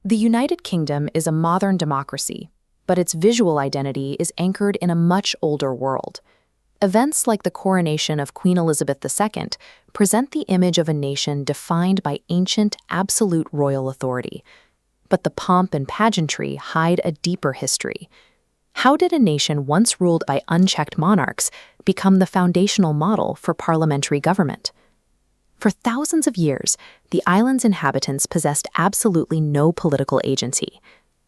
The United Kingdom is a modern democracy, but its visual identity is anchored in a much older world. Events like the coronation of Queen Elizabeth II present the image of a nation defined by ancient, absolute royal authority. But the pomp and pageantry hide a deeper history. How did a nation once ruled by unchecked monarchs become the foundational model for parliamentary government? For thousands of years, the island's inhabitants possessed absolutely no political agency.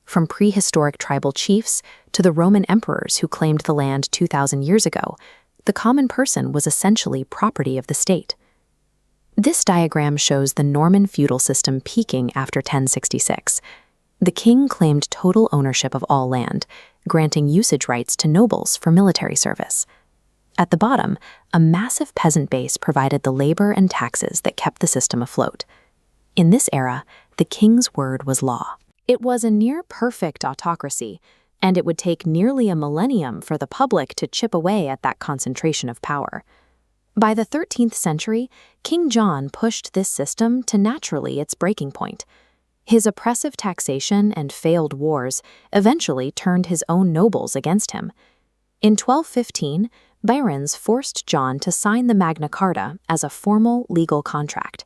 From prehistoric tribal chiefs to the Roman emperors who claimed the land 2,000 years ago, the common person was essentially property of the state. This diagram shows the Norman feudal system peaking after 1066. The king claimed total ownership of all land, granting usage rights to nobles for military service. At the bottom, a massive peasant base provided the labor and taxes that kept the system afloat. In this era, the king's word was law. It was a near-perfect autocracy, and it would take nearly a millennium for the public to chip away at that concentration of power. By the 13th century, King John pushed this system to naturally its breaking point. His oppressive taxation and failed wars eventually turned his own nobles against him. In 1215, barons forced John to sign the Magna Carta as a formal legal contract.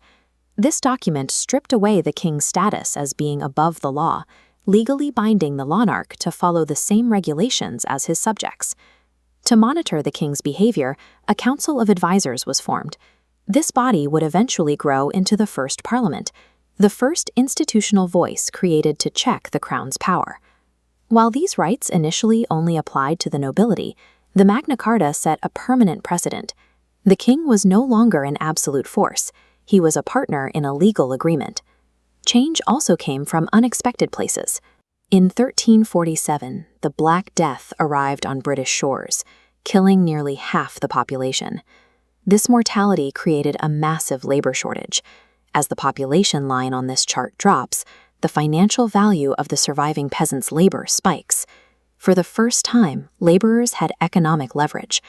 This document stripped away the king's status as being above the law, legally binding the monarch to follow the same regulations as his subjects. To monitor the king's behavior, a council of advisors was formed. This body would eventually grow into the first parliament, the first institutional voice created to check the crown's power. While these rights initially only applied to the nobility, the Magna Carta set a permanent precedent. The king was no longer an absolute force. He was a partner in a legal agreement. Change also came from unexpected places. In 1347, the Black Death arrived on British shores, killing nearly half the population. This mortality created a massive labor shortage. As the population line on this chart drops, the financial value of the surviving peasants' labor spikes. For the first time, laborers had economic leverage.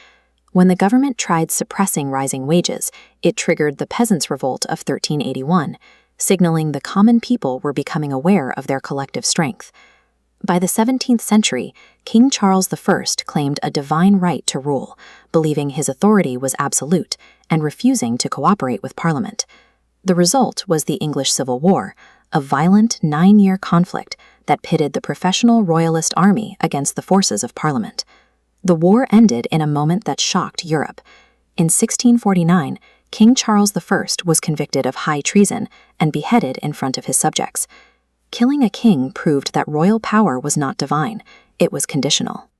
When the government tried suppressing rising wages, it triggered the Peasants' Revolt of 1381, signaling the common people were becoming aware of their collective strength. By the 17th century, King Charles I claimed a divine right to rule, believing his authority was absolute and refusing to cooperate with Parliament. The result was the English Civil War, a violent 9-year conflict that pitted the professional royalist army against the forces of Parliament. The war ended in a moment that shocked Europe. In 1649, King Charles I was convicted of high treason and beheaded in front of his subjects. Killing a king proved that royal power was not divine, it was conditional.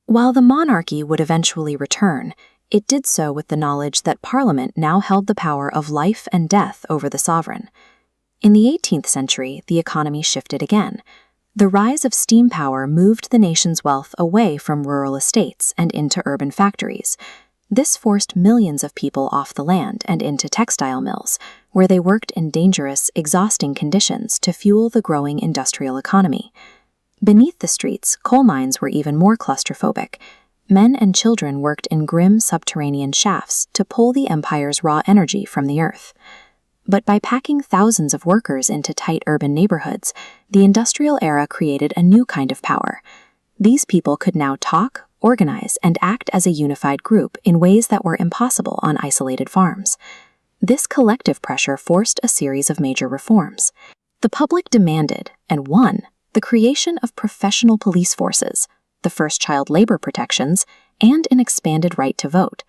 While the monarchy would eventually return, it did so with the knowledge that Parliament now held the power of life and death over the sovereign. In the 18th century, the economy shifted again. The rise of steam power moved the nation's wealth away from rural estates and into urban factories. This forced millions of people off the land and into textile mills, where they worked in dangerous, exhausting conditions to fuel the growing industrial economy. Beneath the streets, coal mines were even more claustrophobic. Men and children worked in grim subterranean shafts to pull the empire's raw energy from the earth. But by packing thousands of workers into tight urban neighborhoods, the industrial era created a new kind of power. These people could now talk, organize, and act as a unified group in ways that were impossible on isolated farms. This collective pressure forced a series of major reforms. The public demanded, and won, the creation of professional police forces, the first child labor protections, and an expanded right to vote.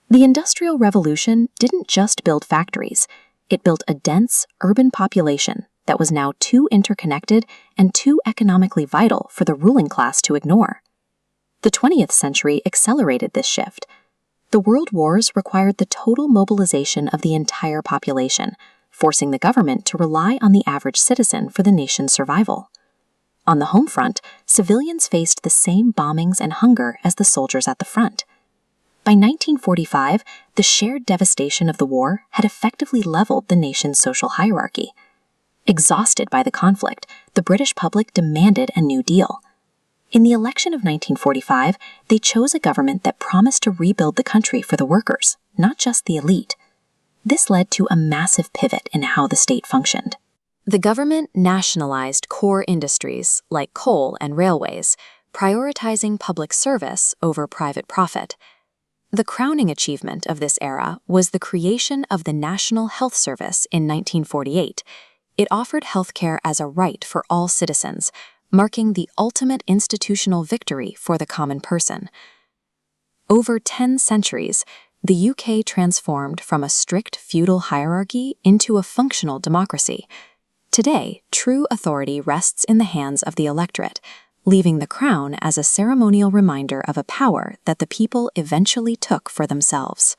The Industrial Revolution didn't just build factories. It built a dense, urban population that was now too interconnected and too economically vital for the ruling class to ignore. The 20th century accelerated this shift. The world wars required the total mobilization of the entire population, forcing the government to rely on the average citizen for the nation's survival. On the home front, civilians faced the same bombings and hunger as the soldiers at the front. By 1945, the shared devastation of the war had effectively leveled the nation's social hierarchy. Exhausted by the conflict, the British public demanded a new deal. In the election of 1945, they chose a government that promised to rebuild the country for the workers, not just the elite. This led to a massive pivot in how the state functioned. The government nationalized core industries like coal and railways, prioritizing public service over private profit. The crowning achievement of this era was the creation of the National Health Service in 1948. It offered healthcare as a right for all citizens, marking the ultimate institutional victory for the common person. Over 10 centuries, the UK transformed from a strict feudal hierarchy into a functional democracy. Today, true authority rests in the hands of the electorate, leaving the crown as a ceremonial reminder of a power that the people eventually took for themselves.